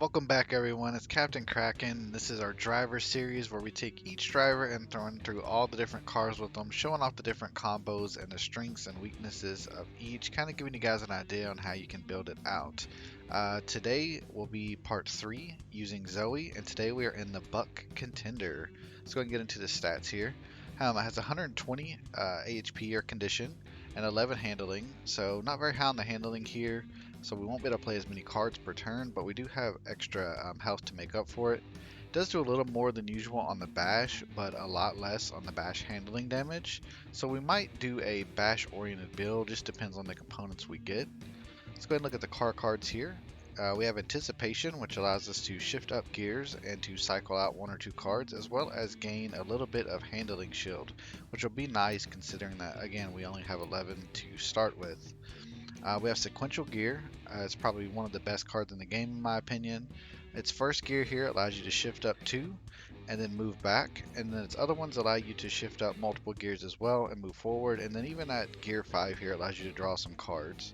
Welcome back, everyone. It's Captain Kraken. This is our driver series where we take each driver and run through all the different cars with them, showing off the different combos and the strengths and weaknesses of each, kind of giving you guys an idea on how you can build it out. Today will be part 3 using Zoe, and today we are in the Buck Contender. Let's go and get into the stats here. It has 120 AHP or condition and 11 handling, so not very high on the handling here. So we won't be able to play as many cards per turn, but we do have extra health to make up for it. It does do a little more than usual on the bash, but a lot less on the bash handling damage. So we might do a bash oriented build, just depends on the components we get. Let's go ahead and look at the car cards here. We have Anticipation, which allows us to shift up gears and to cycle out 1 or 2 cards, as well as gain a little bit of handling shield, which will be nice considering that, again, we only have 11 to start with. We have Sequential Gear. It's probably one of the best cards in the game, in my opinion. Its first gear here allows you to shift up 2 and then move back, and then its other ones allow you to shift up multiple gears as well and move forward, and then even at gear 5 here allows you to draw some cards.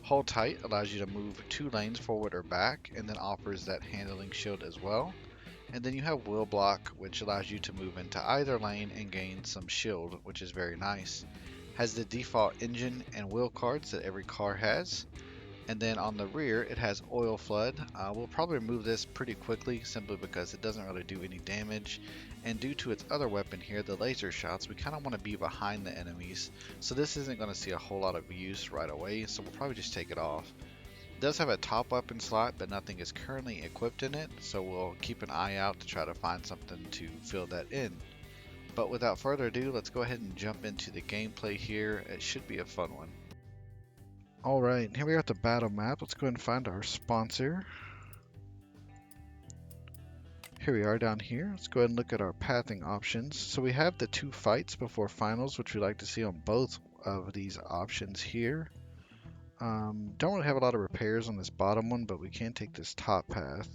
Hold Tight allows you to move 2 lanes forward or back, and then offers that handling shield as well. And then you have Wheel Block, which allows you to move into either lane and gain some shield, which is very nice. Has the default engine and wheel cards that every car has. And then on the rear, it has Oil Flood. We'll probably remove this pretty quickly simply because it doesn't really do any damage. And due to its other weapon here, the laser shots, we kind of want to be behind the enemies. So this isn't going to see a whole lot of use right away, so we'll probably just take it off. It does have a top weapon slot, but nothing is currently equipped in it, so we'll keep an eye out to try to find something to fill that in. But without further ado, let's go ahead and jump into the gameplay here. It should be a fun one. Alright, here we are at the battle map. Let's go ahead and find our sponsor. Here we are down here. Let's go ahead and look at our pathing options. So we have the 2 fights before finals, which we like to see on both of these options here. Don't really have a lot of repairs on this bottom one, but we can take this top path.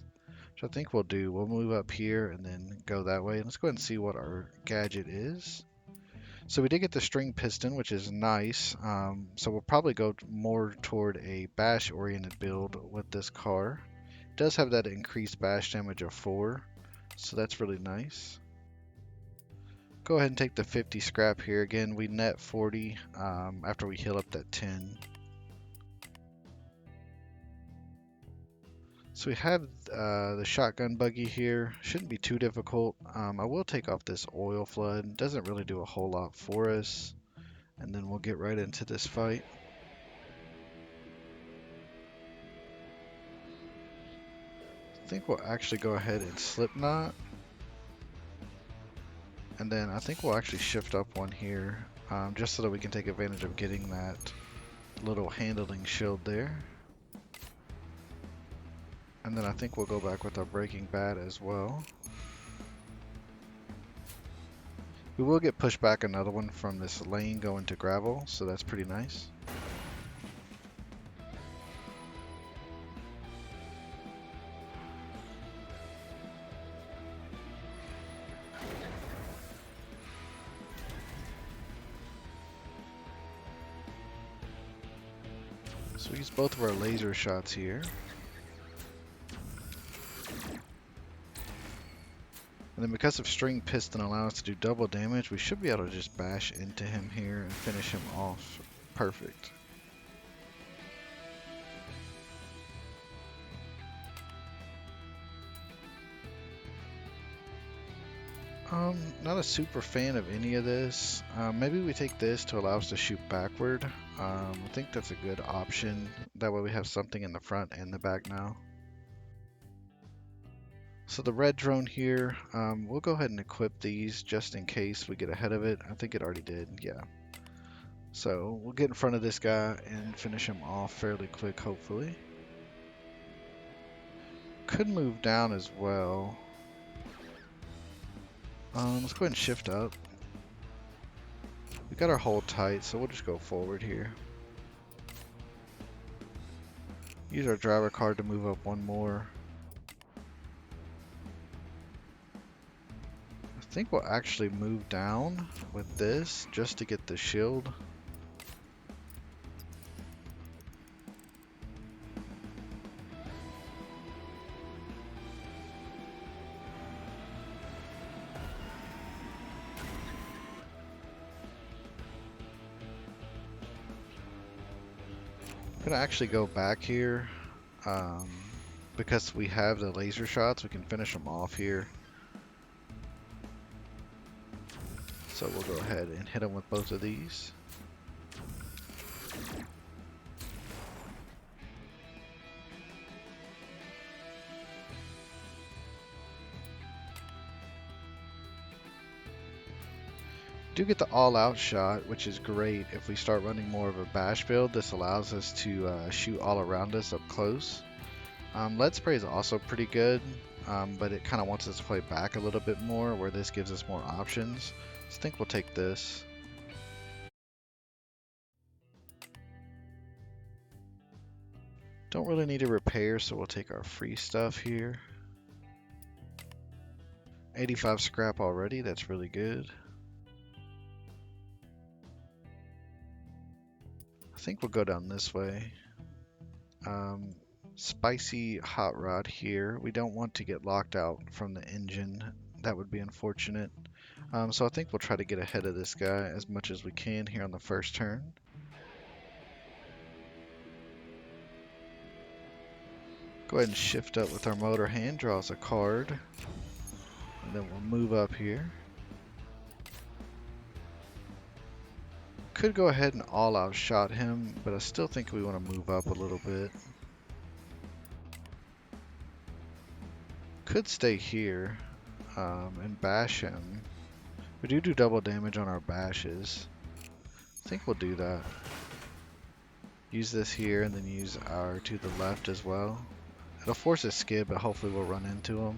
Which I think we'll do. We'll move up here and then go that way. Let's go ahead and see what our gadget is. So we did get the string piston, which is nice. So we'll probably go more toward a bash oriented build with this car. It does have that increased bash damage of 4, so that's really nice. Go ahead and take the 50 scrap here. Again, we net 40 after we heal up that 10. So we have the shotgun buggy here. Shouldn't be too difficult. I will take off this oil flood. Doesn't really do a whole lot for us. And then we'll get right into this fight. I think we'll actually go ahead and Slipknot. And then I think we'll actually shift up 1 here. Just so that we can take advantage of getting that little handling shield there. And then I think we'll go back with our Breaking Bad as well. We will get pushed back another one from this lane going to gravel, so that's pretty nice. So we use both of our laser shots here. And then because of String Piston allows us to do double damage, we should be able to just bash into him here and finish him off. Perfect. Not a super fan of any of this. Maybe we take this to allow us to shoot backward. I think that's a good option. That way we have something in the front and the back now. So the red drone here, we'll go ahead and equip these just in case we get ahead of it. I think it already did, yeah. So we'll get in front of this guy and finish him off fairly quick, hopefully. Could move down as well. Let's go ahead and shift up. We got our hold tight, so we'll just go forward here. Use our driver card to move up 1 more. I think we'll actually move down with this just to get the shield. Gonna actually go back here. Um, because we have the laser shots, we can finish them off here. So we'll go ahead and hit them with both of these. Do get the all-out shot, which is great if we start running more of a bash build. This allows us to shoot all around us up close. Lead spray is also pretty good, but it kind of wants us to play back a little bit more, where this gives us more options. So I think we'll take this. Don't really need a repair, so we'll take our free stuff here. 85 scrap already, that's really good. I think we'll go down this way. Spicy hot rod here. We don't want to get locked out from the engine. That would be unfortunate. So I think we'll try to get ahead of this guy as much as we can here on the first turn. Go ahead and shift up with our motor hand, draw us a card, and then we'll move up here. Could go ahead and all-out shot him, but I still think we want to move up a little bit. Could stay here and bash him. We do double damage on our bashes. I think we'll do that. Use this here and then use our to the left as well. It'll force a skid, but hopefully we'll run into him.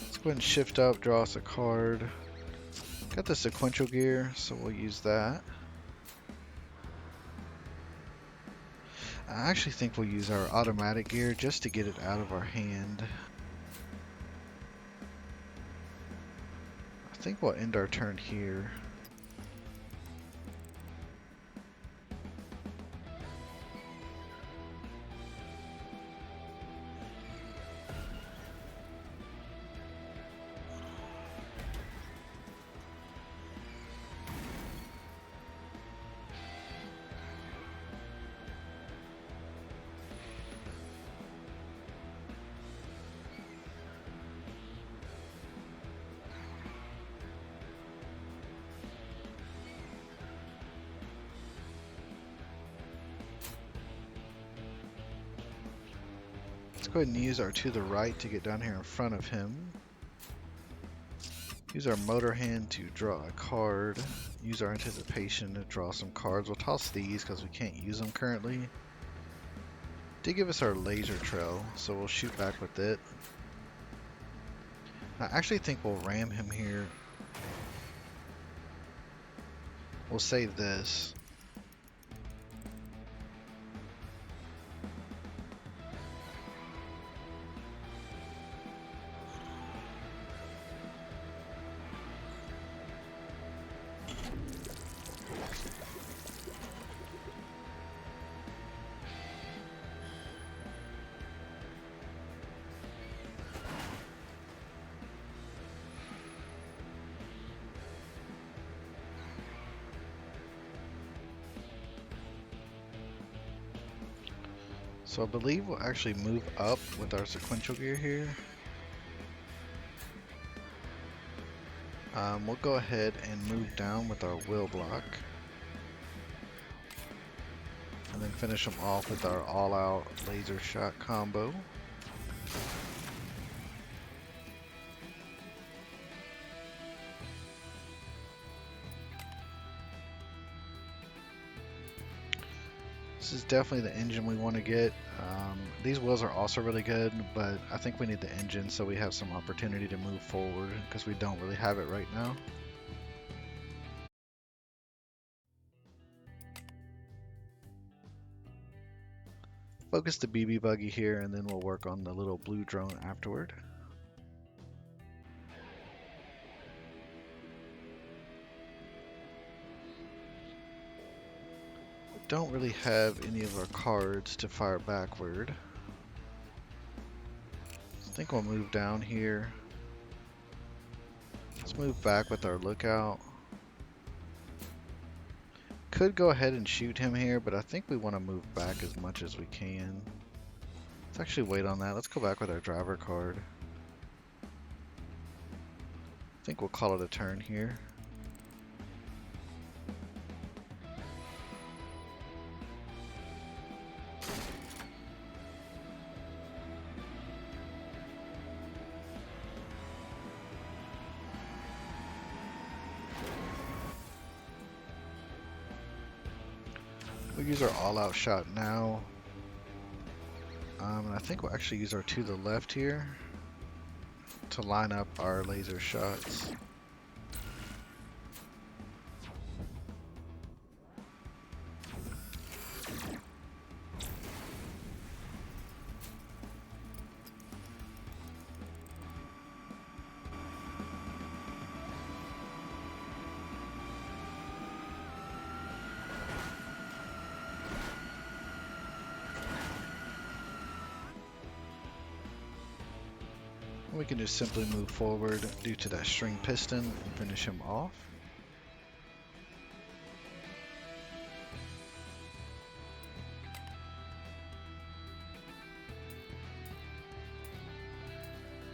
Let's go ahead and shift up, draw us a card. Got the sequential gear, so we'll use that. I actually think we'll use our automatic gear just to get it out of our hand. I think we'll end our turn here. Let's go ahead and use our to the right to get down here in front of him. Use our motor hand to draw a card. Use our anticipation to draw some cards. We'll toss these because we can't use them currently. Did give us our laser trail, so we'll shoot back with it. I actually think we'll ram him here. We'll save this. So I believe we'll actually move up with our sequential gear here. We'll go ahead and move down with our wheel block. And then finish them off with our all-out laser shot combo. This is definitely the engine we want to get. These wheels are also really good, but I think we need the engine so we have some opportunity to move forward because we don't really have it right now. Focus the BB buggy here and then we'll work on the little blue drone afterward. don't really have any of our cards to fire backward. I think we'll move down here. Let's move back with our lookout. Could go ahead and shoot him here, but I think we want to move back as much as we can. Let's actually wait on that. Let's go back with our driver card. I think we'll call it a turn here. We'll use our all-out shot now. And I think we'll actually use our to the left here to line up our laser shots. We can just simply move forward due to that string piston and finish him off.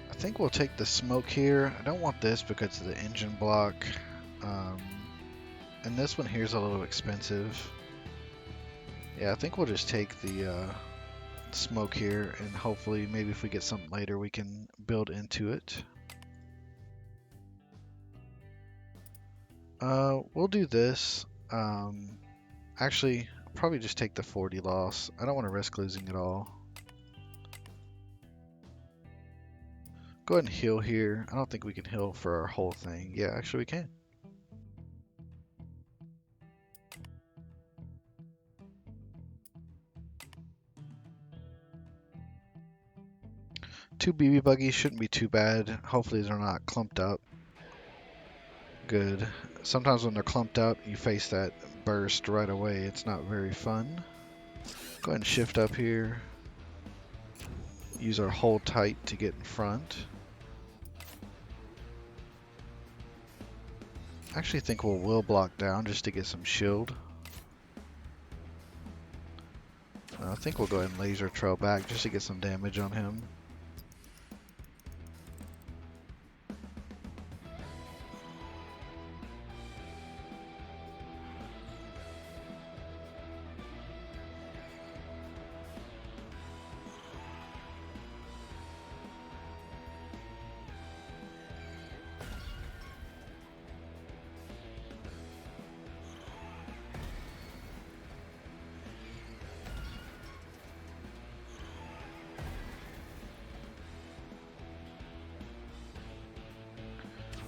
I think we'll take the smoke here. I don't want this because of the engine block. And this one here is a little expensive. Yeah, I think we'll just take the smoke here, and hopefully maybe if we get something later we can build into it. We'll do this. Actually, I'll probably just take the 40 loss. I don't want to risk losing it all. Go ahead and heal here. I don't think we can heal for our whole thing. Yeah, actually we can. Two BB buggies shouldn't be too bad. Hopefully they're not clumped up. Good. Sometimes when they're clumped up, you face that burst right away. It's not very fun. Go ahead and shift up here. Use our hold tight to get in front. I actually think we'll will block down just to get some shield. I think we'll go ahead and laser trail back just to get some damage on him.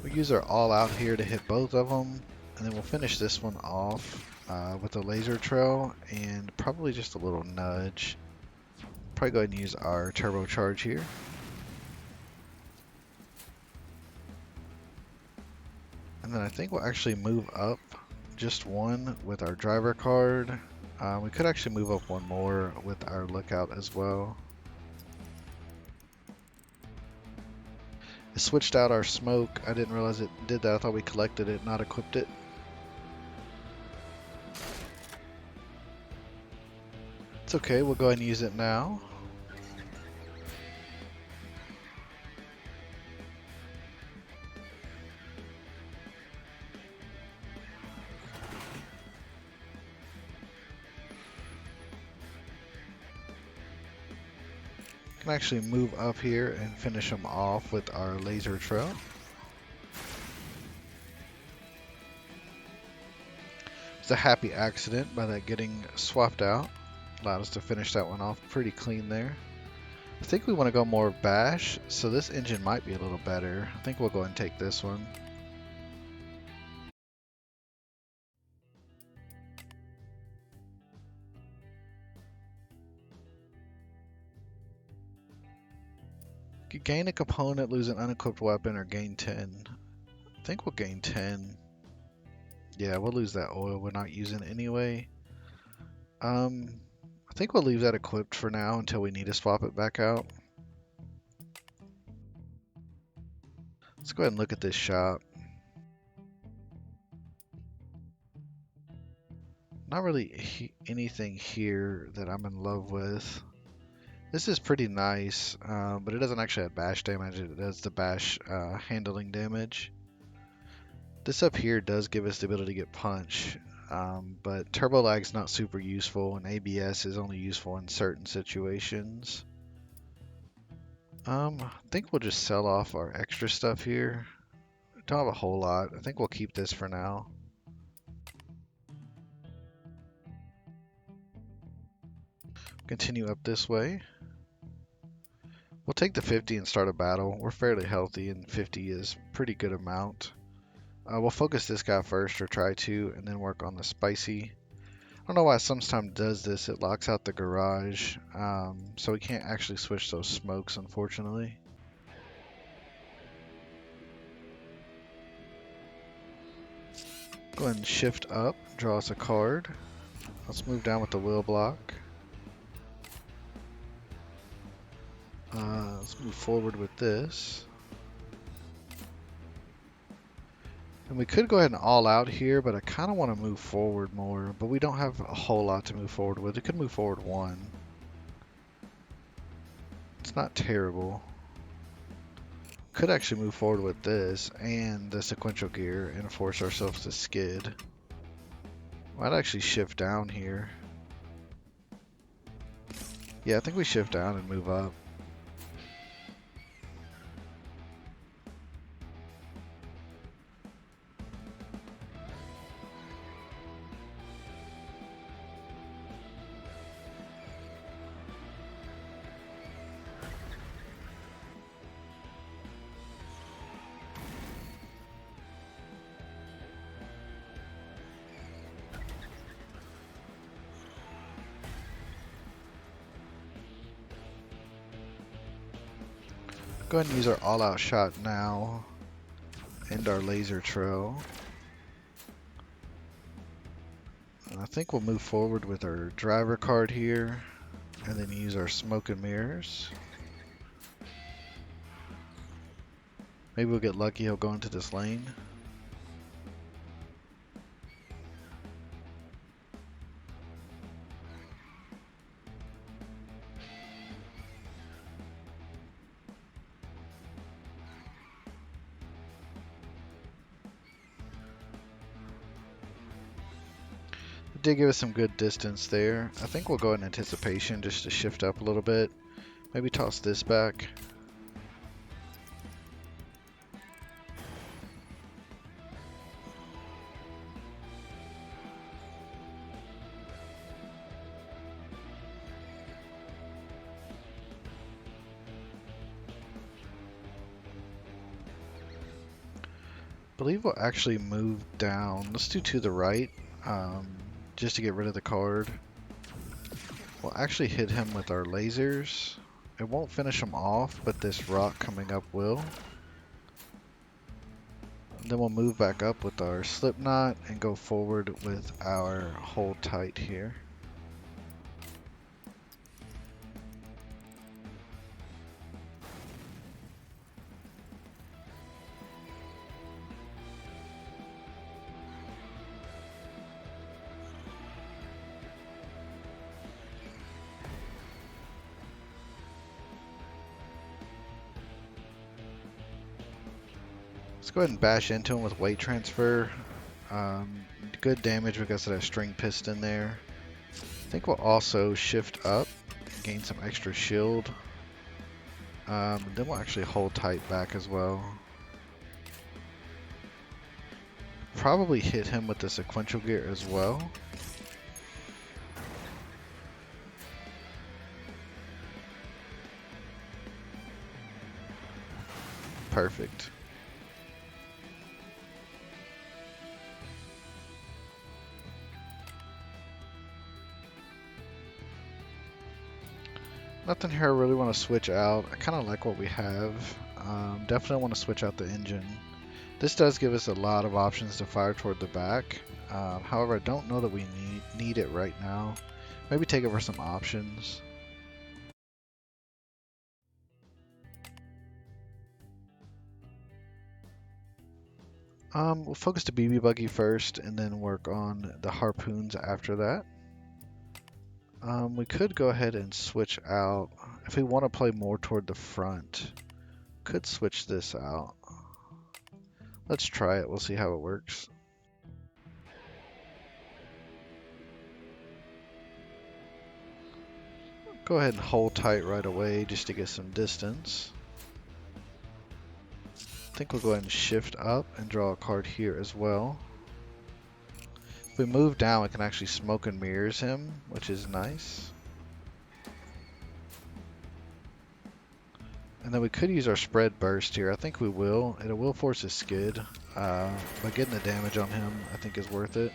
We'll use our all out here to hit both of them, and then we'll finish this one off with a laser trail and probably just a little nudge. Probably go ahead and use our turbocharge here. And then I think we'll actually move up just one with our driver card. We could actually move up one more with our lookout as well. It switched out our smoke. I didn't realize it did that. I thought we collected it, not equipped it. It's okay, we'll go ahead and use it now. Can actually move up here and finish them off with our laser trail. It's a happy accident by that getting swapped out. Allowed us to finish that one off pretty clean there. I think we want to go more bash, so this engine might be a little better. I think we'll go and take this one. Gain a component, lose an unequipped weapon, or gain 10. I think we'll gain 10. Yeah, we'll lose that oil we're not using anyway. Um, I think we'll leave that equipped for now until we need to swap it back out. Let's go ahead and look at this shop. Not really anything here that I'm in love with. This is pretty nice, but it doesn't actually have bash damage. It does the bash handling damage. This up here does give us the ability to get punch, but turbo lag's not super useful, and ABS is only useful in certain situations. I think we'll just sell off our extra stuff here. Don't have a whole lot. I think we'll keep this for now. Continue up this way. We'll take the 50 and start a battle. We're fairly healthy, and 50 is a pretty good amount. We'll focus this guy first, or try to, and then work on the spicy. I don't know why sometimes does this. It locks out the garage, so we can't actually switch those smokes, unfortunately. Go ahead and shift up, draw us a card. Let's move down with the wheel block. Let's move forward with this. And we could go ahead and all out here, but I kind of want to move forward more. But we don't have a whole lot to move forward with. It could move forward one. It's not terrible. Could actually move forward with this and the sequential gear and force ourselves to skid. Might actually shift down here. Yeah, I think we shift down and move up. Go ahead and use our all-out shot now. End our laser trail. And I think we'll move forward with our driver card here. And then use our smoke and mirrors. Maybe we'll get lucky, he'll go into this lane. Did give us some good distance there. I think we'll go in anticipation just to shift up a little bit. Maybe toss this back. I believe we'll actually move down. Let's do to the right. Just to get rid of the card. We'll actually hit him with our lasers. It won't finish him off, but this rock coming up will. And then we'll move back up with our slipknot and go forward with our hold tight here. Let's go ahead and bash into him with weight transfer. Good damage because of that string piston there. I think we'll also shift up, gain some extra shield. Then we'll actually hold tight back as well. Probably hit him with the sequential gear as well. Perfect. Nothing here I really want to switch out. I kind of like what we have. Definitely want to switch out the engine. This does give us a lot of options to fire toward the back. However, I don't know that we need it right now. Maybe take over some options. We'll focus the BB buggy first and then work on the harpoons after that. We could go ahead and switch out, if we want to play more toward the front, could switch this out. Let's try it, we'll see how it works. Go ahead and hold tight right away just to get some distance. I think we'll go ahead and shift up and draw a card here as well. If we move down, we can actually smoke and mirrors him, which is nice. And then we could use our spread burst here. I think we will. It will force a skid, but getting the damage on him I think is worth it.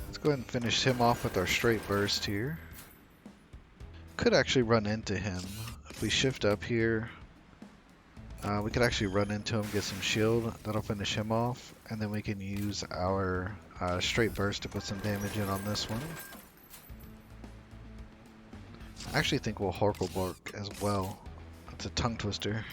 Let's go ahead and finish him off with our straight burst here. Could actually run into him. If we shift up here, we could actually run into him, get some shield. That'll finish him off. And then we can use our straight burst to put some damage in on this one. I actually think we'll Horkelbork as well. That's a tongue twister.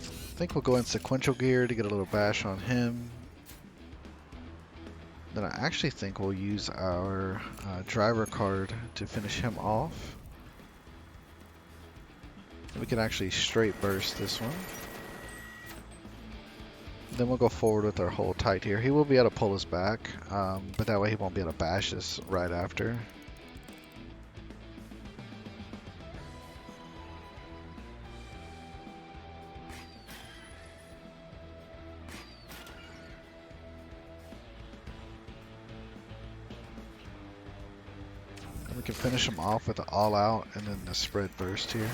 I think we'll go in sequential gear to get a little bash on him. Then I actually think we'll use our driver card to finish him off. We can actually straight burst this one. Then we'll go forward with our hold tight here. He will be able to pull us back, but that way he won't be able to bash us right after. We can finish him off with the all out and then the spread burst here.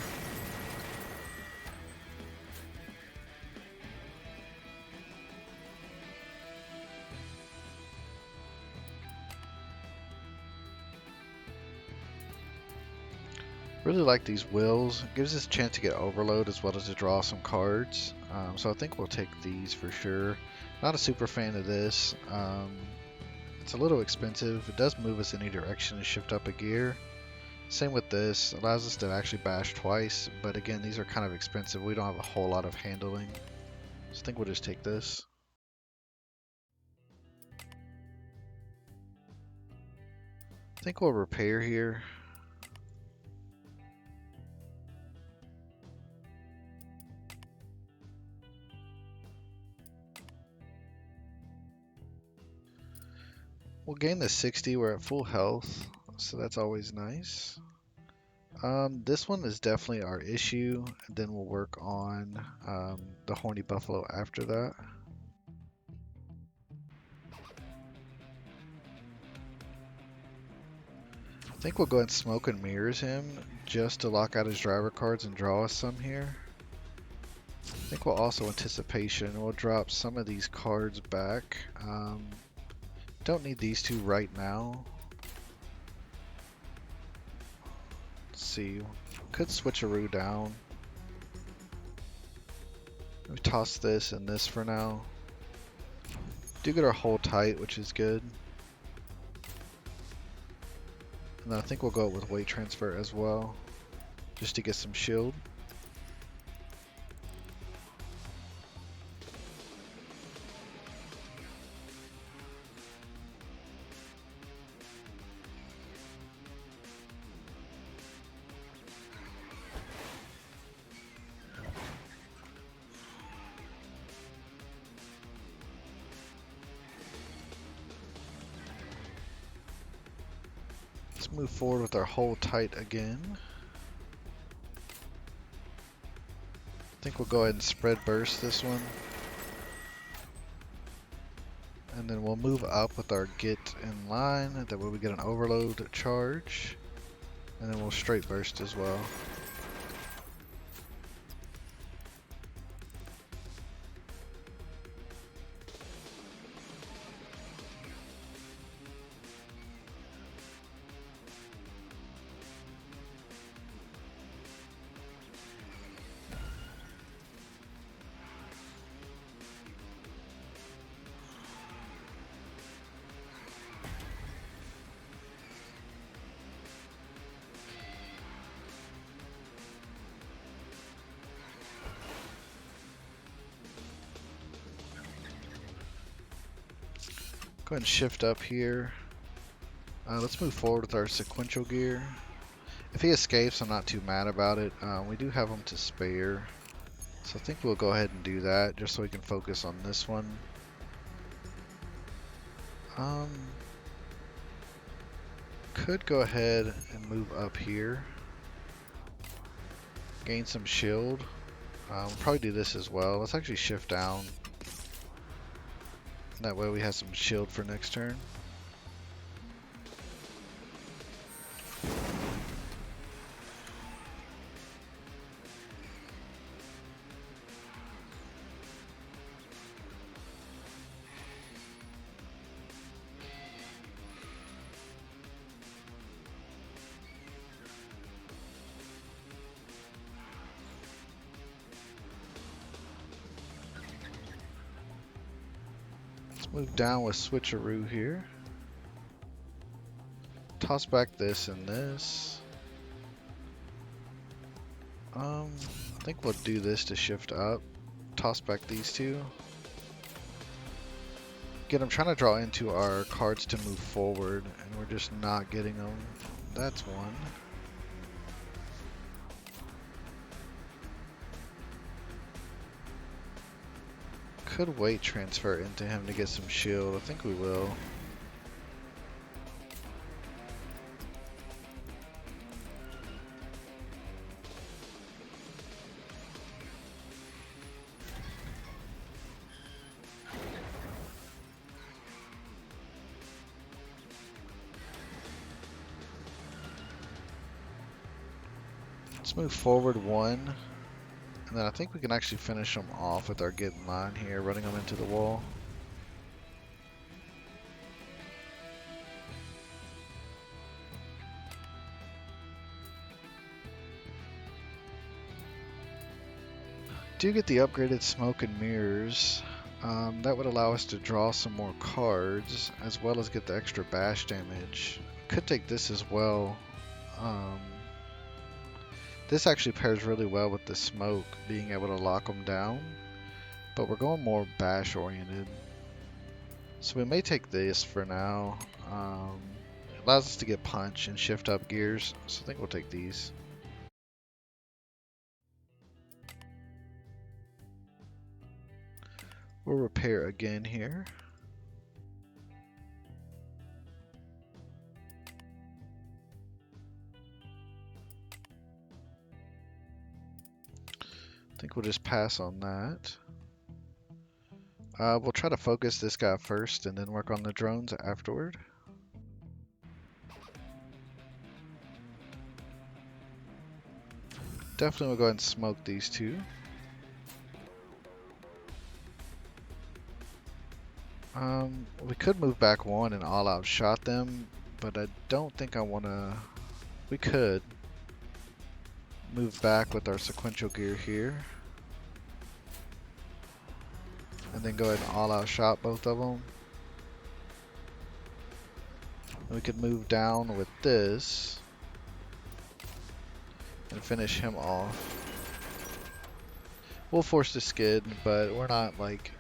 Really like these wills. It gives us a chance to get overload as well as to draw some cards. So I think we'll take these for sure. Not a super fan of this. It's a little expensive. It does move us any direction and shift up a gear. Same with this. Allows us to actually bash twice. But again, these are kind of expensive. We don't have a whole lot of handling. So I think we'll just take this. I think we'll repair here. We'll gain the 60, we're at full health, so that's always nice. This one is definitely our issue, and then we'll work on the Horny Buffalo after that. I think we'll go ahead and smoke and mirrors him just to lock out his driver cards and draw us some here. I think we'll also anticipation. We'll drop some of these cards back. Don't need these two right now. Let's see. Could switcheroo down. We toss this and this for now. Do get our hold tight, which is good. And then I think we'll go with weight transfer as well, just to get some shield. Let's move forward with our hold tight again. I think we'll go ahead and spread burst this one. And then we'll move up with our get in line. That way we get an overload charge. And then we'll straight burst as well. Go ahead and shift up here. Let's move forward with our sequential gear. If he escapes, I'm not too mad about it. We do have him to spare. So I think we'll go ahead and do that just so we can focus on this one. Could go ahead and move up here. Gain some shield. We'll probably do this as well. Let's actually shift down. That way we have some shield for next turn. Move down with switcheroo here. Toss back this and this. I think we'll do this to shift up. Toss back these two. Again, I'm trying to draw into our cards to move forward, and we're just not getting them. That's one. Could weight transfer into him to get some shield. I think we will. Let's move forward one. And then I think we can actually finish them off with our get in line here, running them into the wall. Do get the upgraded smoke and mirrors. That would allow us to draw some more cards, as well as get the extra bash damage. Could take this as well. This actually pairs really well with the smoke, being able to lock them down. But we're going more bash oriented. So we may take this for now. It allows us to get punch and shift up gears. So I think we'll take these. We'll repair again here. I think we'll just pass on that. We'll try to focus this guy first and then work on the drones afterward. Definitely we'll go ahead and smoke these two. We could move back one and all out shot them, but I don't think I want to. We could move back with our sequential gear here. And then go ahead and all out shot both of them. And we could move down with this and finish him off. We'll force the skid, but we're not like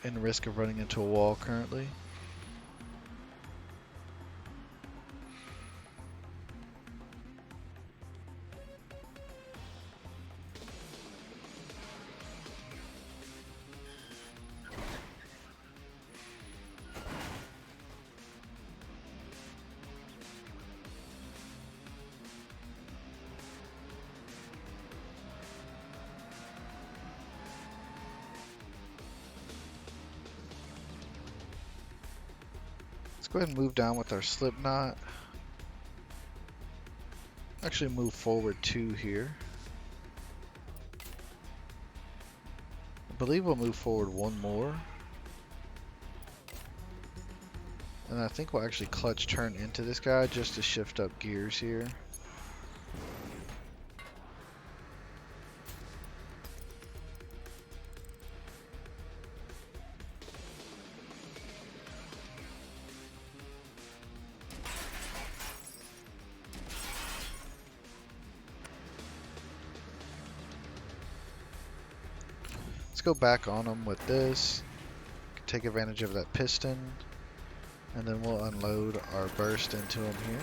in risk of running into a wall currently. go ahead and move down with our slip knot. Actually move forward 2 here. I believe we'll move forward 1 more. And I think we'll actually clutch turn into this guy just to shift up gears here. Let's go back on them with this. Take advantage of that piston. And then we'll unload our burst into them here.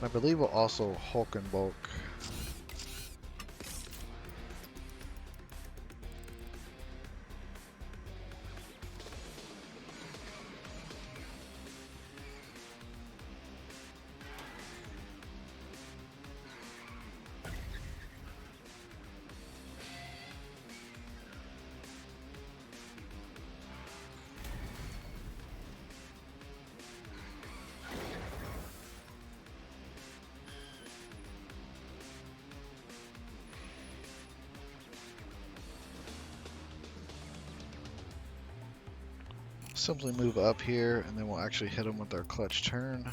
I believe we'll also Hulk and bulk. Simply move up here and then we'll actually hit them with our clutch turn.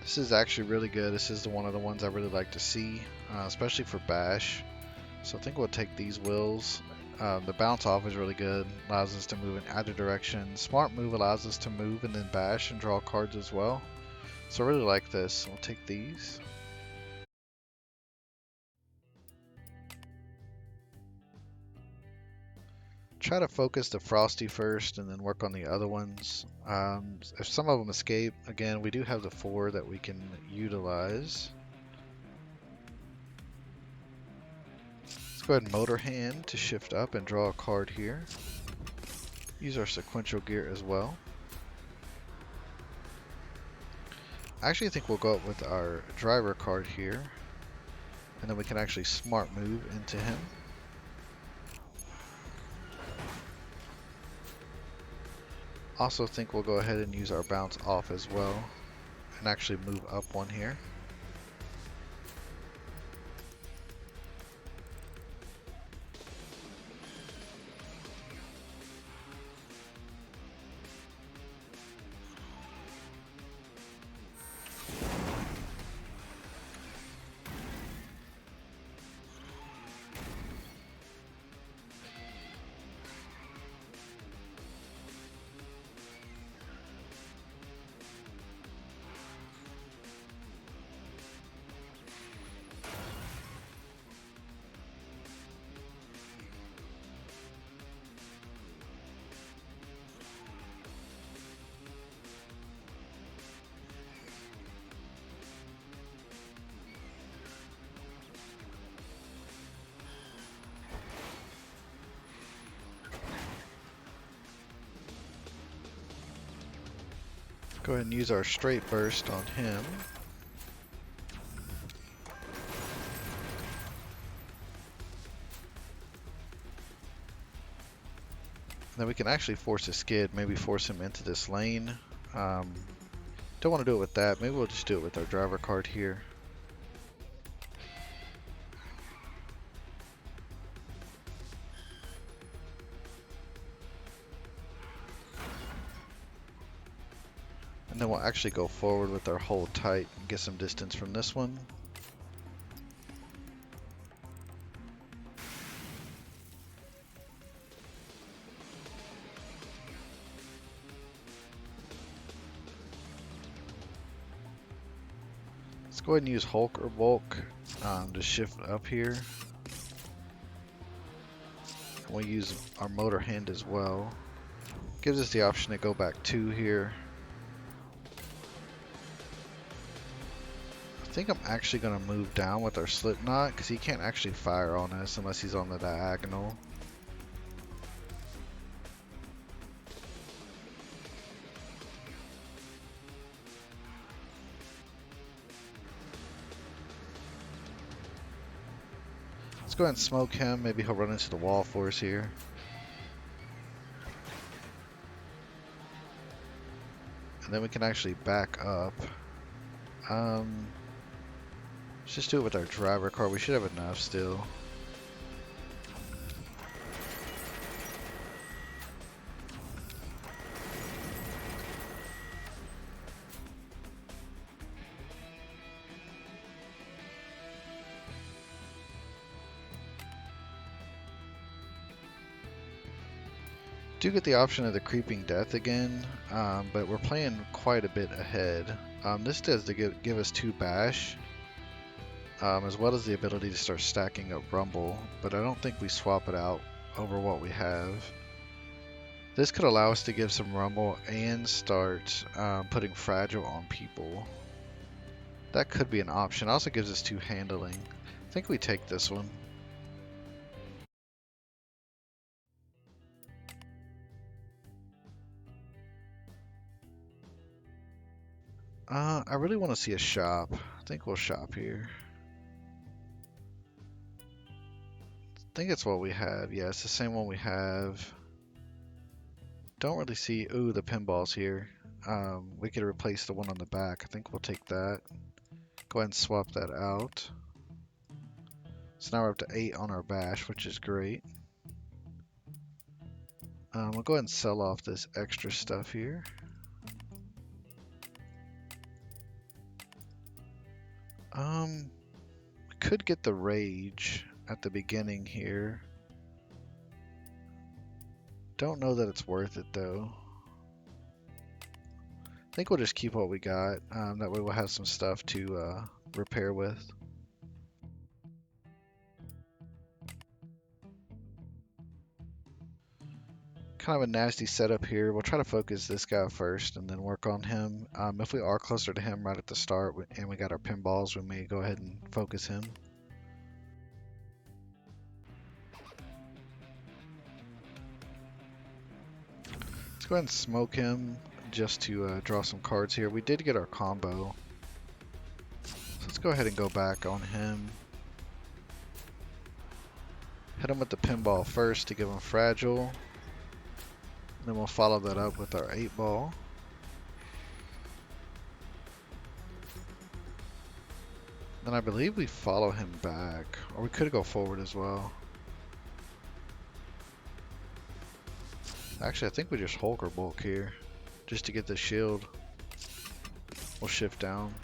This is actually really good. This is one of the ones I really like to see, especially for bash. So I think we'll take these wheels. The bounce off is really good. Allows us to move in either direction. Smart move allows us to move and then bash and draw cards as well. So I really like this. We'll take these. Try to focus the Frosty first and then work on the other ones. If some of them escape, again, we do have the 4 that we can utilize. Let's go ahead and motor hand to shift up and draw a card here. Use our sequential gear as well. I actually think we'll go up with our driver card here. And then we can actually smart move into him. Also think we'll go ahead and use our bounce off as well. And actually move up 1 here. Go ahead and use our straight burst on him. Then we can actually force a skid, maybe force him into this lane. Don't want to do it with that. Maybe we'll just do it with our driver card here. And then we'll actually go forward with our hold tight and get some distance from this one. Let's go ahead and use Hulk or bulk to shift up here. We'll use our motor hand as well. Gives us the option to go back 2 here. I think I'm actually going to move down with our slip knot because he can't actually fire on us unless he's on the diagonal. Let's go ahead and smoke him. Maybe he'll run into the wall for us here. And then we can actually back up. Let's just do it with our driver car. We should have enough still. Do get the option of the creeping death again, but we're playing quite a bit ahead. This does to give us 2 bash, as well as the ability to start stacking up rumble, but I don't think we swap it out over what we have. This could allow us to give some rumble and start putting fragile on people. That could be an option. Also gives us 2 handling. I think we take this one. I really want to see a shop. I think we'll shop here. I think it's what we have. Yeah, it's the same one we have. Don't really see... Ooh, the pinball's here. We could replace the one on the back. I think we'll take that. Go ahead and swap that out. So now we're up to 8 on our bash, which is great. We'll go ahead and sell off this extra stuff here. We could get the rage at the beginning here. Don't know that it's worth it though. I think we'll just keep what we got. That way we'll have some stuff to repair with. Kind of a nasty setup here. We'll try to focus this guy first and then work on him. If we are closer to him right at the start and we got our pinballs, we may go ahead and focus him. Let's go ahead and smoke him just to draw some cards here. We did get our combo. So let's go ahead and go back on him. Hit him with the pinball first to give him fragile. Then we'll follow that up with our 8-ball. Then I believe we follow him back. Or we could go forward as well. Actually, I think we just Hulk or bulk here. Just to get the shield. We'll shift down.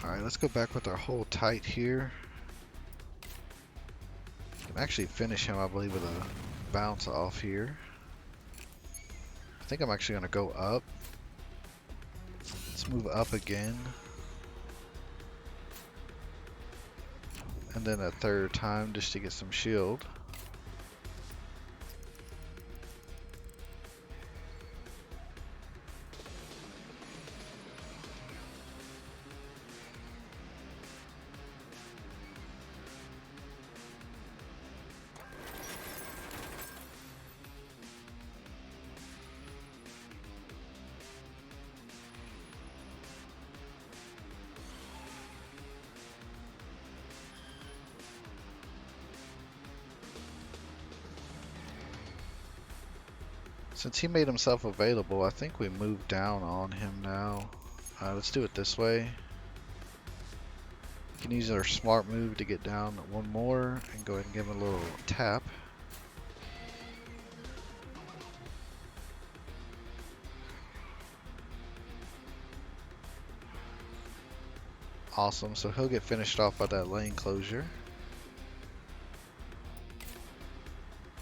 Alright, let's go back with our hold tight here. Can actually finish him, I believe, with a bounce off here. I think I'm actually going to go up. Let's move up again. And then a 3rd time just to get some shield. Since he made himself available, I think we move down on him now. Let's do it this way. We can use our smart move to get down one more and go ahead and give him a little tap. Awesome, so he'll get finished off by that lane closure.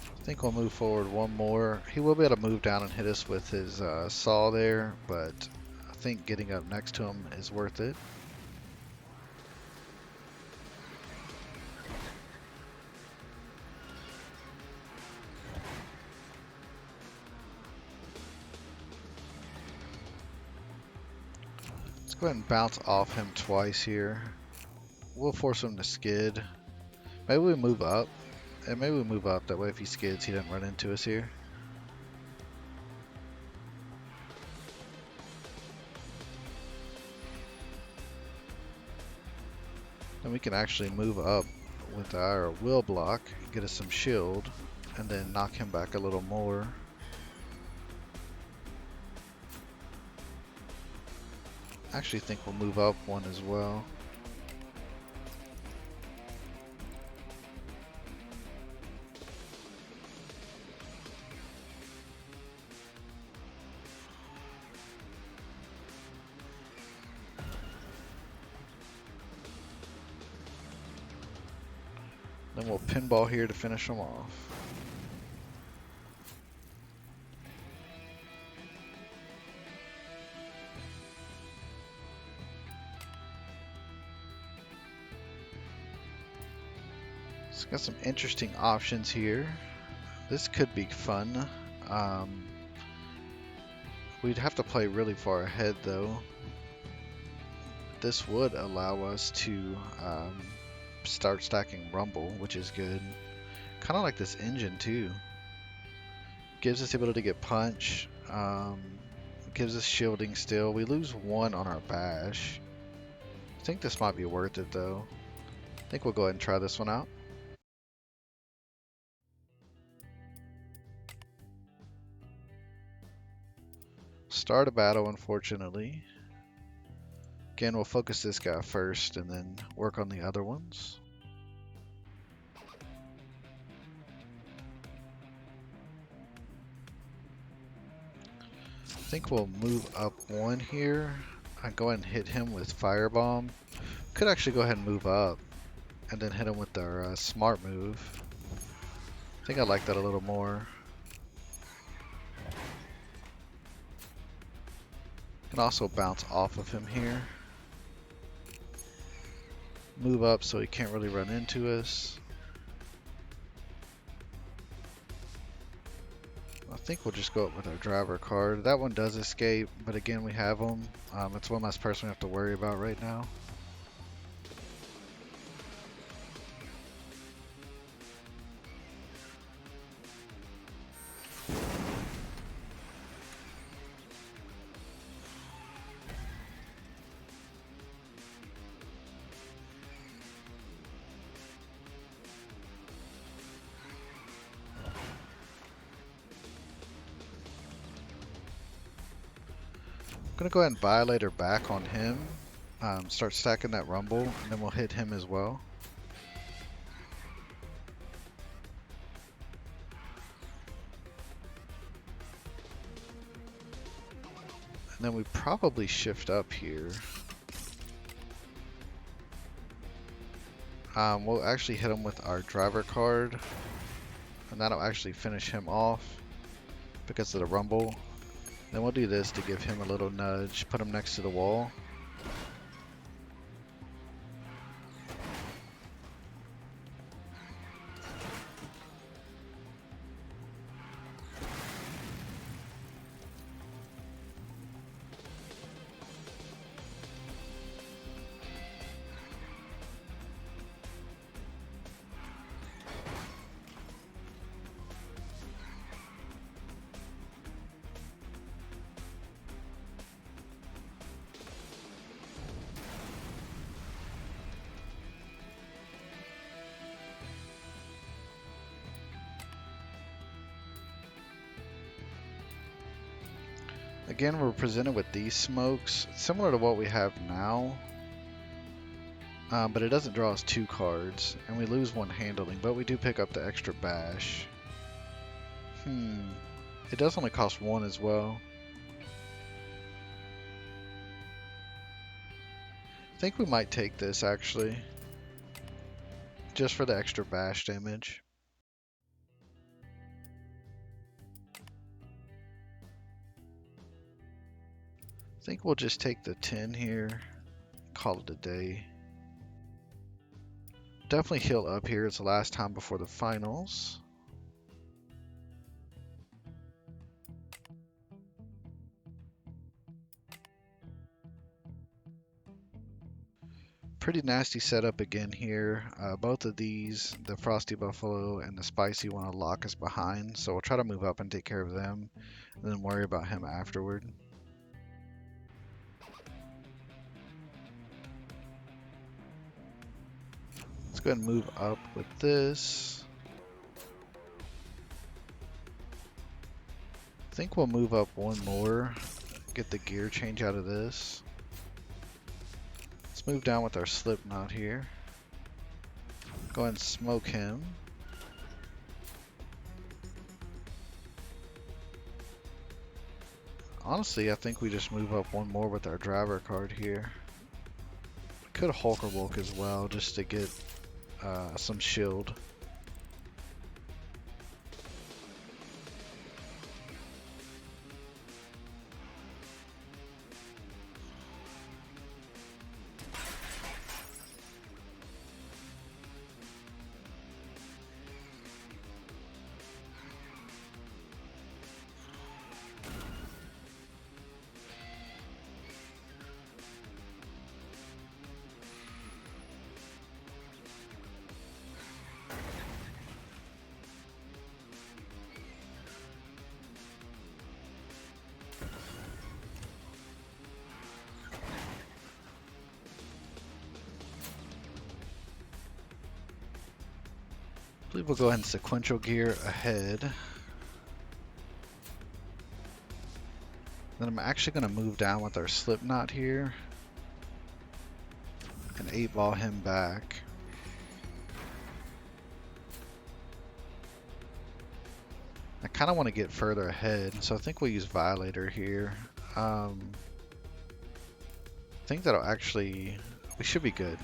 I think we'll move forward one more. He will be able to move down and hit us with his saw there, but I think getting up next to him is worth it. Let's go ahead and bounce off him twice here. We'll force him to skid. Maybe we move up. And maybe we move up. That way if he skids, he doesn't run into us here. Then we can actually move up with our wheel block, get us some shield, and then knock him back a little more. I actually think we'll move up one as well. Then we'll pinball here to finish him off. So got some interesting options here. This could be fun. We'd have to play really far ahead though. This would allow us to start stacking rumble, which is good. Kind of like this engine too. Gives us the ability to get punch. Gives us shielding still. We lose one on our bash. I think this might be worth it though. I think we'll go ahead and try this one out. Start a battle, unfortunately. Again, we'll focus this guy first and then work on the other ones. I think we'll move up one here. I go ahead and hit him with firebomb. Could actually go ahead and move up and then hit him with our smart move. I think I like that a little more. Can also bounce off of him here. Move up so he can't really run into us. I think we'll just go up with our driver card. That one does escape, but again, we have them. It's one less person we have to worry about right now. I'm gonna go ahead and Violator back on him. Start stacking that rumble, and then we'll hit him as well. And then we probably shift up here. We'll actually hit him with our driver card, and that'll actually finish him off because of the rumble. Then we'll do this to give him a little nudge, put him next to the wall. Again, we're presented with these smokes, similar to what we have now, but it doesn't draw us 2 cards, and we lose 1 handling, but we do pick up the extra bash. It does only cost 1 as well. think we might take this actually, just for the extra bash damage. I think we'll just take the 10 here, call it a day. Definitely heal up here. It's the last time before the finals. Pretty nasty setup again here. Both of these, the Frosty Buffalo and the Spicy, want to lock us behind, so we'll try to move up and take care of them, and then worry about him afterward. Let's go ahead and move up with this. I think we'll move up one more, get the gear change out of this. Let's move down with our Slipknot here. Go ahead and smoke him. Honestly, I think we just move up one more with our driver card here. Could Hulk or Wolk as well, just to get some shield. I believe we'll go ahead and sequential gear ahead. Then I'm actually going to move down with our Slipknot here and 8-ball him back. I kind of want to get further ahead, so I think we'll use Violator here. I think that'll actually, we should be good.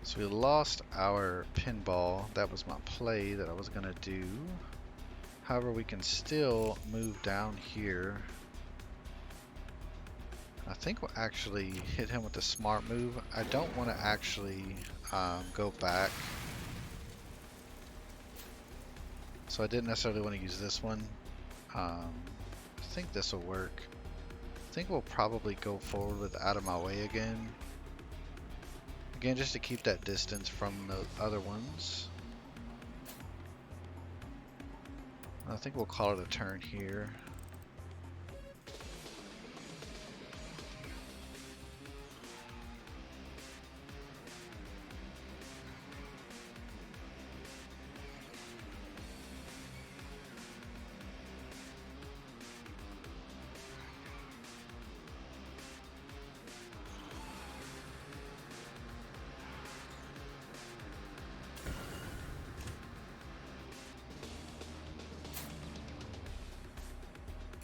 So we lost our pinball. That was my play that I was gonna do. However, we can still move down here. I think we'll actually hit him with a smart move. I don't want to actually go back. So I didn't necessarily want to use this one. I think this will work. I think we'll probably go forward with out of my way again. Again, just to keep that distance from the other ones. I think we'll call it a turn here.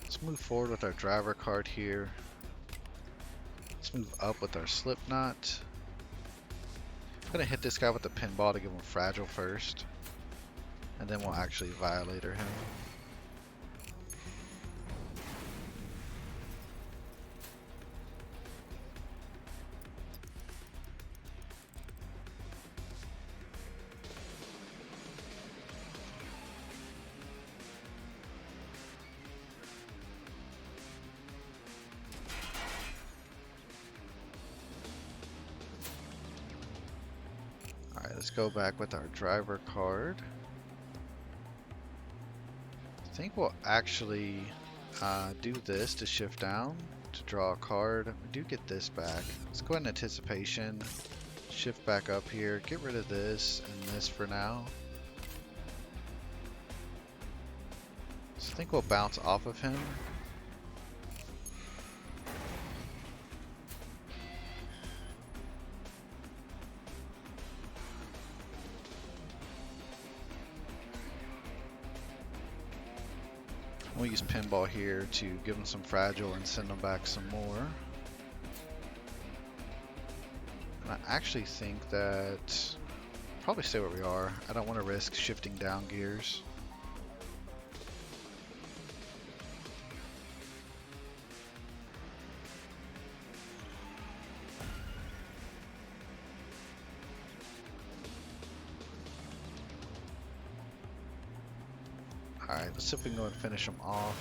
Let's move forward with our driver card here. Let's move up with our Slipknot. I'm gonna hit this guy with the pinball to give him fragile first, and then we'll actually Violator him. Let's go back with our driver card. I think we'll actually do this to shift down to draw a card. We do get this back. Let's go ahead and anticipation. Shift back up here. Get rid of this and this for now. So I think we'll bounce off of him. We'll use pinball here to give them some fragile and send them back some more. And I actually think that probably stay where we are. I don't want to risk shifting down gears. Alright, let's see if we can go and finish them off.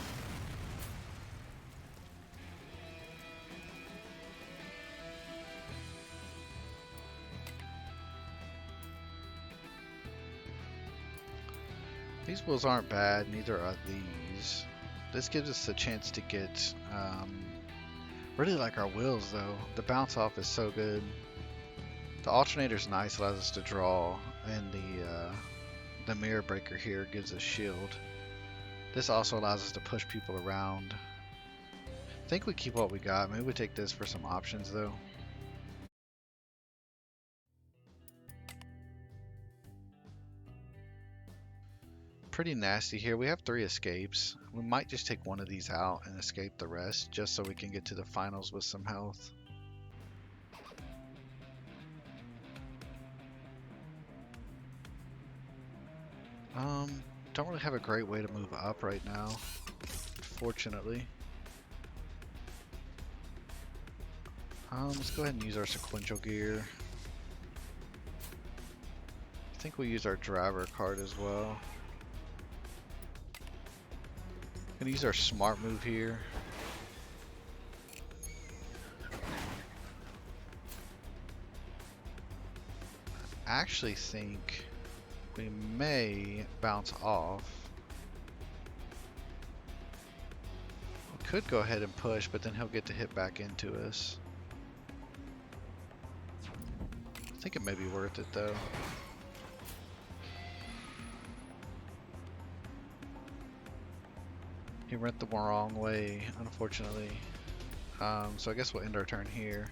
These wheels aren't bad, neither are these. This gives us a chance to get, really like our wheels though. The bounce off is so good. The alternator's nice, allows us to draw, and the mirror breaker here gives us shield. This also allows us to push people around. I think we keep what we got. Maybe we take this for some options though. Pretty nasty here. We have 3 escapes. We might just take one of these out and escape the rest just so we can get to the finals with some health. Don't really have a great way to move up right now, fortunately. Let's go ahead and use our sequential gear. I think we'll use our driver card as well. Gonna use our smart move here. I actually think we may bounce off. We could go ahead and push, but then he'll get to hit back into us. I think it may be worth it though. He went the wrong way, unfortunately. So I guess we'll end our turn here.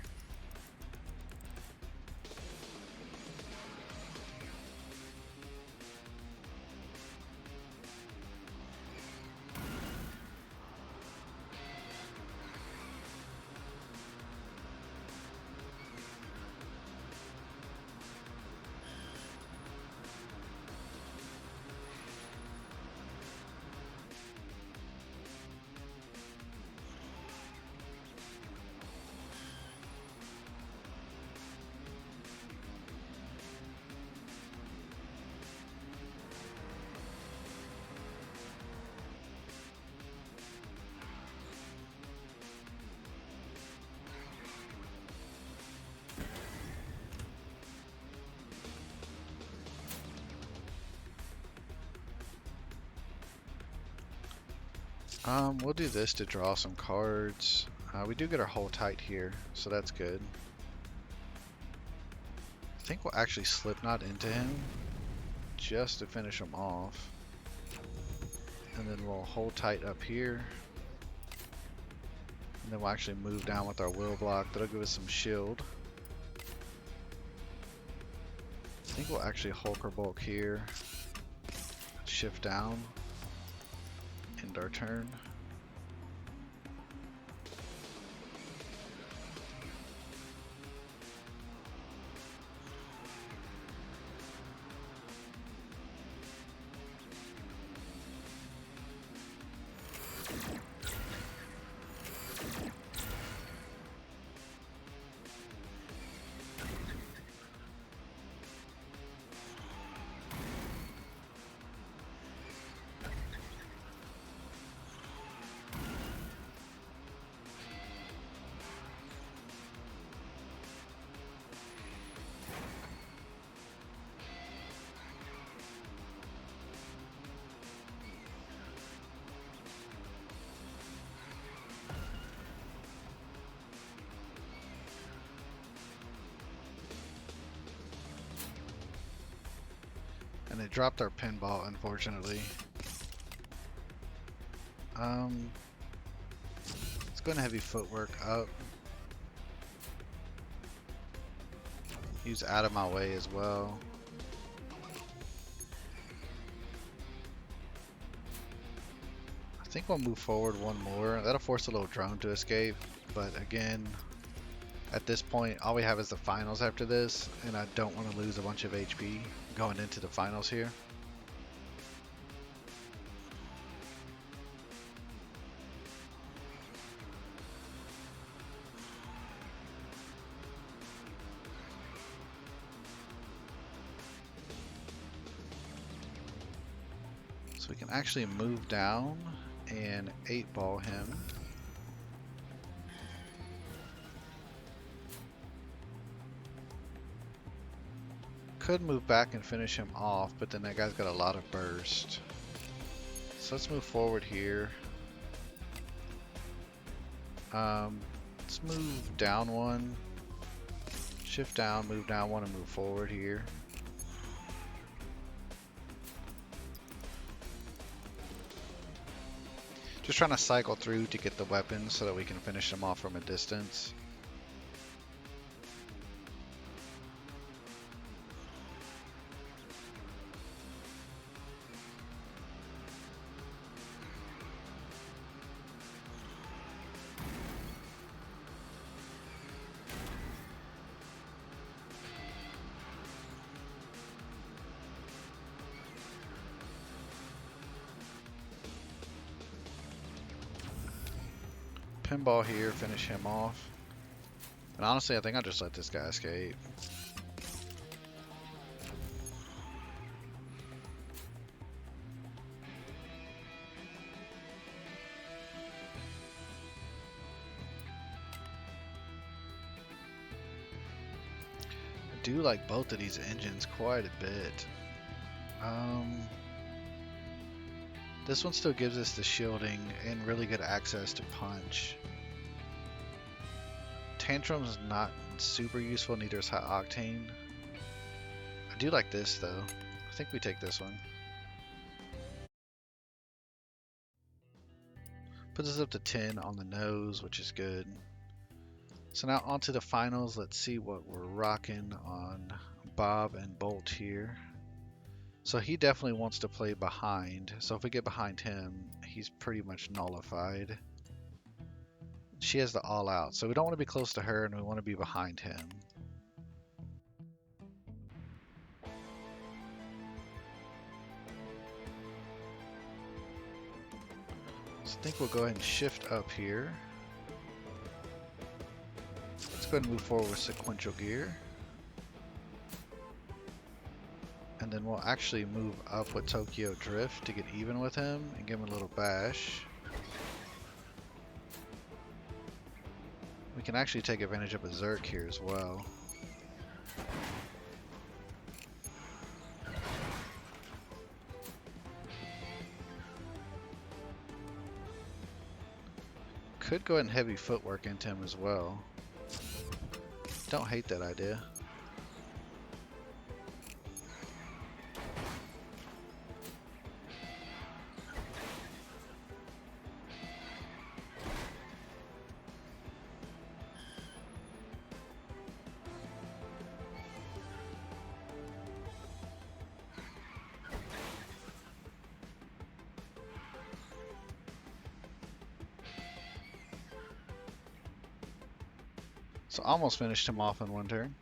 We'll do this to draw some cards. We do get our hold tight here, so that's good. I think we'll actually Slipknot into him just to finish him off. And then we'll hold tight up here. And then we'll actually move down with our will block. That'll give us some shield. I think we'll actually Hulk or bulk here. Shift down. End our turn. dropped our pinball, unfortunately. Let's go and heavy footwork up. Use out of my way as well. I think we'll move forward one more. That'll force a little drone to escape, but again, at this point, all we have is the finals after this, and I don't want to lose a bunch of HP going into the finals here. So we can actually move down and 8-ball him. Could move back and finish him off, but then that guy's got a lot of burst. So let's move forward here. Let's move down one. Shift down, move down one, and move forward here. Just trying to cycle through to get the weapons so that we can finish them off from a distance. Pinball here, finish him off. And honestly, I think I'll just let this guy escape. I do like both of these engines quite a bit. This one still gives us the shielding and really good access to punch. Tantrum's not super useful, neither is High Octane. I do like this though. I think we take this one. Puts us up to 10 on the nose, which is good. So now on to the finals. Let's see what we're rocking on Bob and Bolt here. So he definitely wants to play behind. So if we get behind him, he's pretty much nullified. She has the all out. So we don't want to be close to her and we want to be behind him. So I think we'll go ahead and shift up here. Let's go ahead and move forward with sequential gear. And then we'll actually move up with Tokyo Drift to get even with him and give him a little bash. We can actually take advantage of Berserk here as well. Could go ahead and heavy footwork into him as well. Don't hate that idea. So almost finished him off in one turn.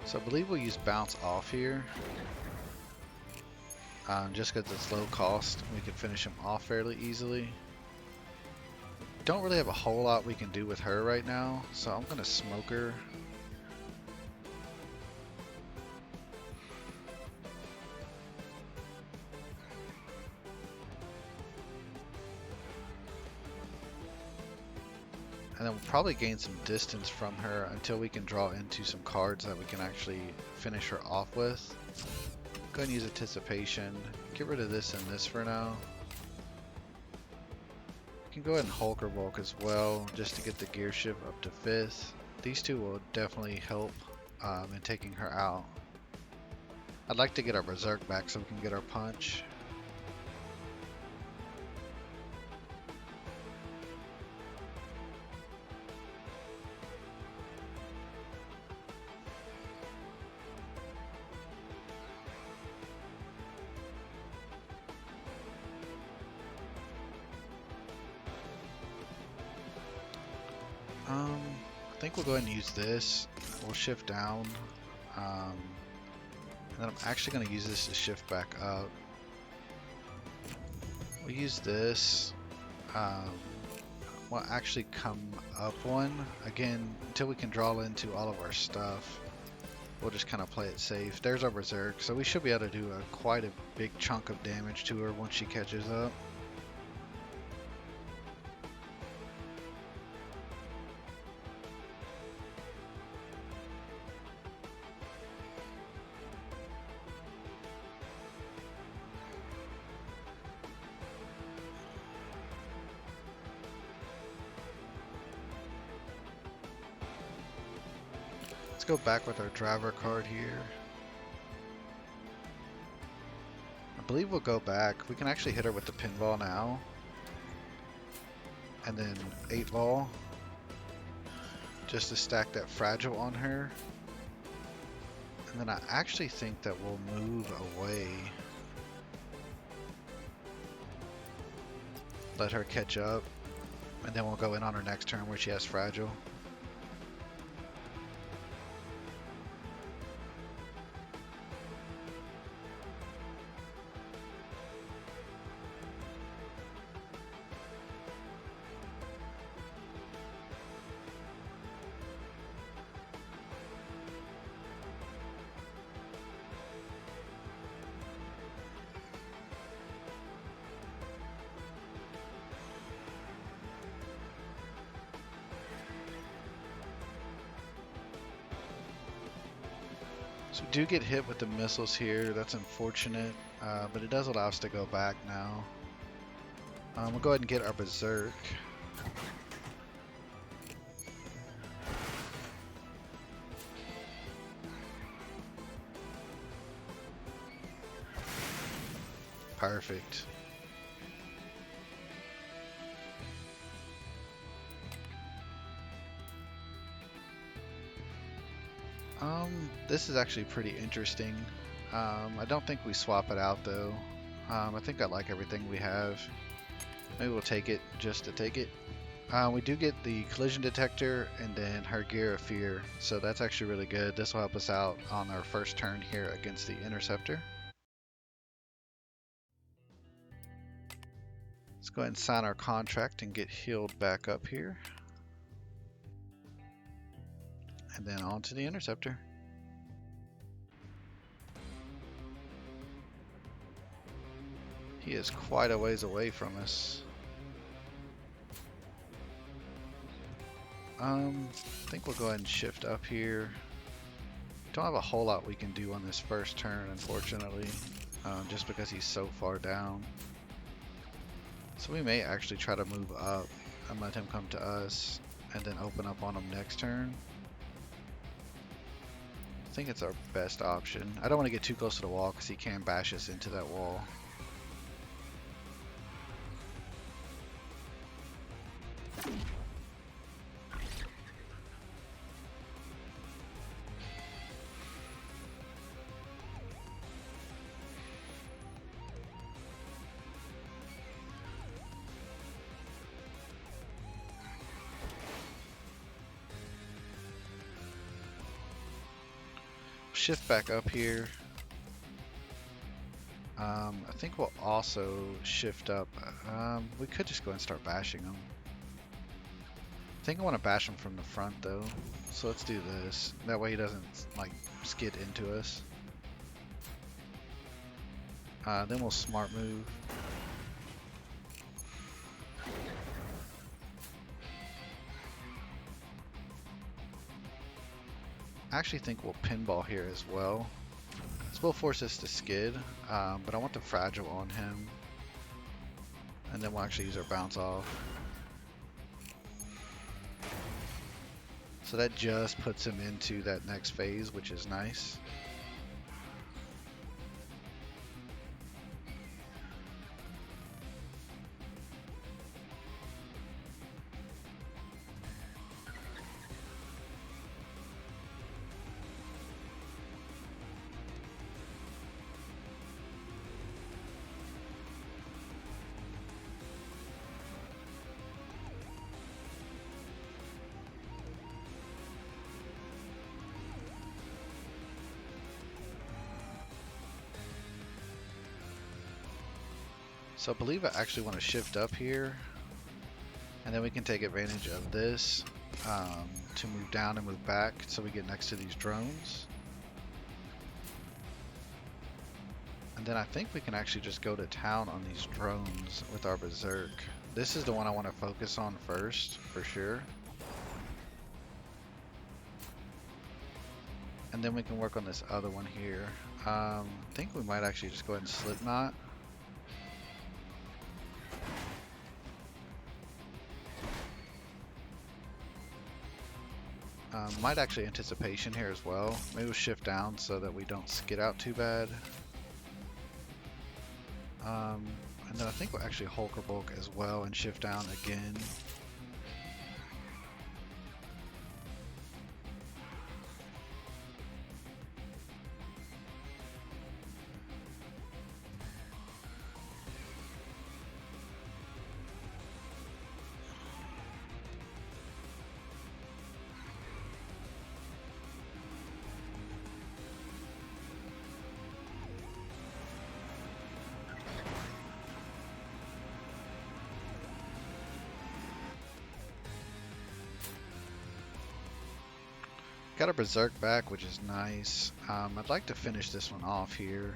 So I believe we'll use bounce off here. Just because it's low cost, we can finish him off fairly easily. Don't really have a whole lot we can do with her right now, so I'm going to smoke her. And then we'll probably gain some distance from her until we can draw into some cards that we can actually finish her off with. Go ahead and use Anticipation. Get rid of this and this for now. You can go ahead and Hulk or Bulk as well, just to get the gear shift up to 5th. These two will definitely help in taking her out. I'd like to get our Berserk back so we can get our punch. I think we'll go ahead and use this. We'll shift down. And then I'm actually going to use this to shift back up. We'll use this. We'll actually come up one. Again, until we can draw into all of our stuff, we'll just kind of play it safe. There's our Berserk. So we should be able to do quite a big chunk of damage to her once she catches up. Let's go back with our driver card here. I believe we'll go back. We can actually hit her with the pinball now. And then 8-ball. Just to stack that fragile on her. And then I actually think that we'll move away. Let her catch up. And then we'll go in on her next turn where she has fragile. So we do get hit with the missiles here. That's unfortunate, but it does allow us to go back now. We'll go ahead and get our Berserk. Perfect. This is actually pretty interesting. I don't think we swap it out though. I think I like everything we have. Maybe we'll take it just to take it. We do get the collision detector and then her gear of fear, so that's actually really good. This will help us out on our first turn here against the interceptor. Let's go ahead and sign our contract and get healed back up here. And then on to the interceptor. He is quite a ways away from us. I think we'll go ahead and shift up here. Don't have a whole lot we can do on this first turn, unfortunately, just because he's so far down. So we may actually try to move up and let him come to us and then open up on him next turn. I think it's our best option. I don't want to get too close to the wall because he can bash us into that wall. Shift back up here. I think we'll also shift up. We could just go and start bashing him. I think I want to bash him from the front though, so let's do this. That way he doesn't like skid into us. Then we'll smart move. actually think we'll pinball here as well. This will force us to skid, but I want the fragile on him. And then we'll actually use our bounce off. So that just puts him into that next phase, which is nice. So I believe I actually want to shift up here, and then we can take advantage of this to move down and move back so we get next to these drones. And then I think we can actually just go to town on these drones with our berserk. This is the one I want to focus on first, for sure. And then we can work on this other one here. I think we might actually just go ahead and slipknot. Might actually anticipation here as well. Maybe we'll shift down so that we don't skid out too bad. And then I think we'll actually Hulk or bulk as well and shift down again. Got a berserk back, which is nice. I'd like to finish this one off here,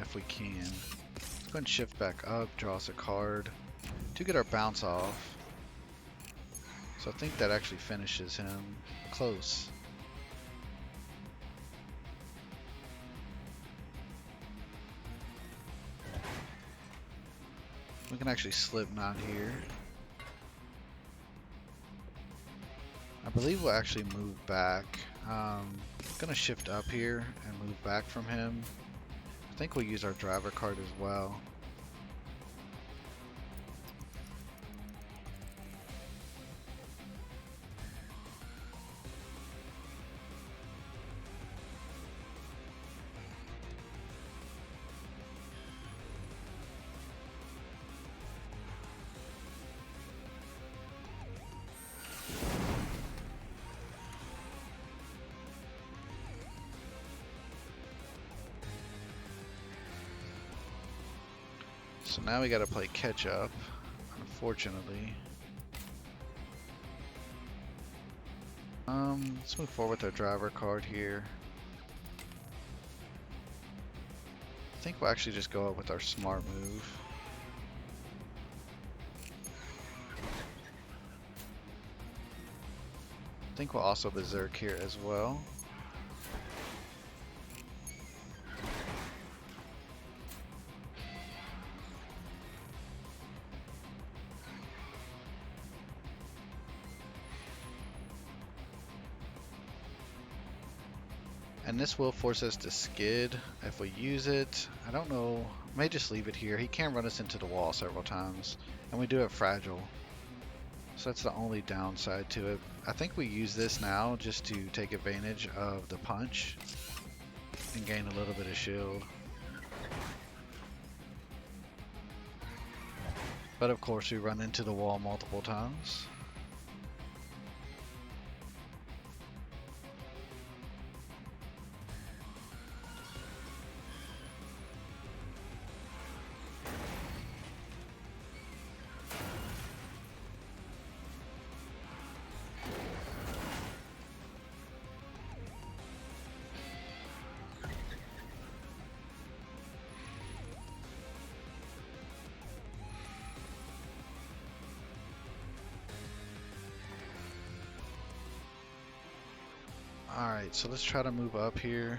if we can. Let's go ahead and shift back up, draw us a card to get our bounce off. So I think that actually finishes him. Close. We can actually slipknot here. I believe we'll actually move back. Gonna shift up here and move back from him. I think we'll use our driver card as well. So now we gotta play catch up, unfortunately. Let's move forward with our driver card here. I think we'll actually just go up with our smart move. I think we'll also berserk here as well. And this will force us to skid if we use it. I don't know, may just leave it here. He can run us into the wall several times, and we do have fragile. So that's the only downside to it. I think we use this now just to take advantage of the punch and gain a little bit of shield. But of course we run into the wall multiple times. Alright, so let's try to move up here.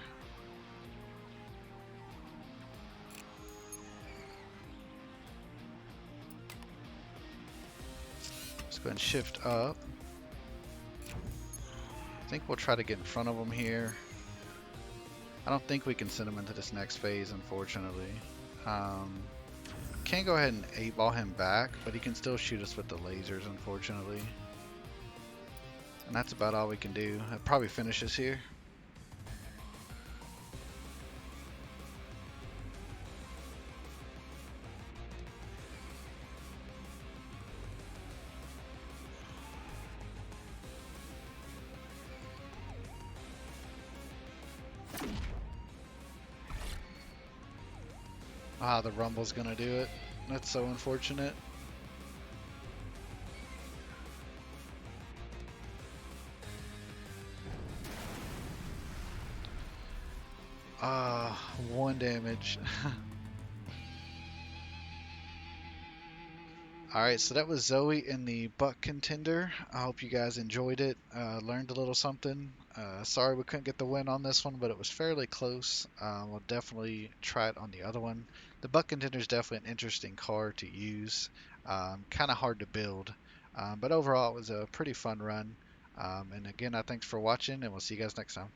Let's go ahead and shift up. I think we'll try to get in front of them here. I don't think we can send him into this next phase, unfortunately. Can't go ahead and 8-ball him back, but he can still shoot us with the lasers, unfortunately. And that's about all we can do. That probably finishes here. Ah, the rumble's gonna do it. That's so unfortunate. Ah, 1 damage. Alright, so that was Zoe in the Buck Contender. I hope you guys enjoyed it, learned a little something. Sorry we couldn't get the win on this one, but it was fairly close. We'll definitely try it on the other one. The Buck Contender is definitely an interesting car to use. Kind of hard to build, but overall it was a pretty fun run. And again, I thanks for watching, and we'll see you guys next time.